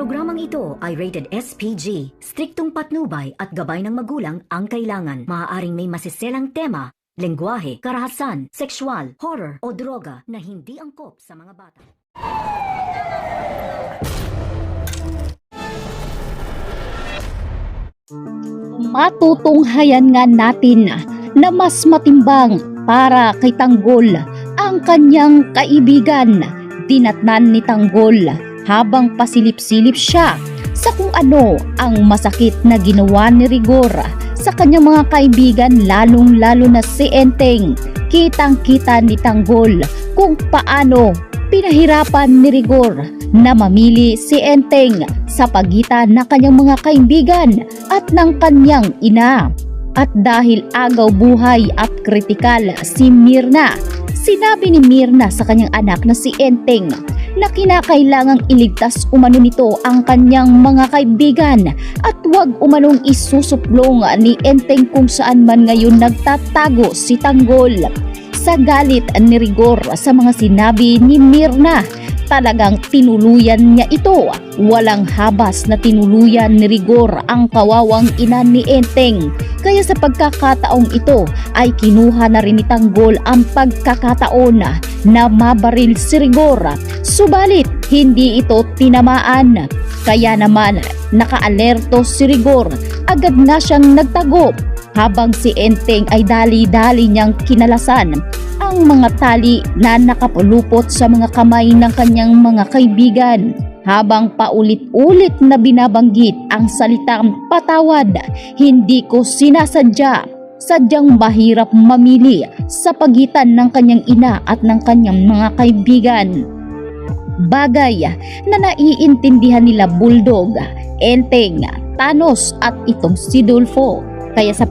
programang ito ay rated SPG. Striktong patnubay at gabay ng magulang ang kailangan. Maaaring may masiselang tema, lengguwahe, karahasan, sexual, horror o droga na hindi angkop sa mga bata. Matutunghayan nga natin na mas matimbang para kay Tanggol ang kanyang kaibigan. Dinatnan ni Tanggol habang pasilip-silip siya sa kung ano ang masakit na ginawa ni Rigor sa kanyang mga kaibigan, lalong-lalo na si Enteng. Kitang-kita ni Tanggol kung paano pinahirapan ni Rigor na mamili si Enteng sa pagitan ng kanyang mga kaibigan at ng kanyang ina. At dahil agaw buhay at kritikal si Mirna, sinabi ni Mirna sa kanyang anak na si Enteng na kinakailangang iligtas umano nito ang kanyang mga kaibigan at huwag umanong isusuplong ni Enteng kung saan man ngayon nagtatago si Tanggol. Sa galit ni Rigor sa mga sinabi ni Mirna, talagang tinuluyan niya ito. Walang habas na tinuluyan ni Rigor ang kawawang ina ni Enteng. Kaya sa pagkakataong ito ay kinuha na rin ni Tanggol ang pagkakataon na mabaril si Rigor. Subalit hindi ito tinamaan. Kaya naman nakaalerto si Rigor. Agad na siyang nagtago habang si Enteng ay dali-dali niyang kinalasan ang mga tali na nakapulupot sa mga kamay ng kanyang mga kaibigan habang paulit-ulit na binabanggit ang salitang patawad. Hindi ko sinasadya. Sadyang mahirap mamili sa pagitan ng kanyang ina at ng kanyang mga kaibigan. Bagay na naiintindihan nila Bulldog, Enteng, Thanos at itong si Dolfo. Kaya sa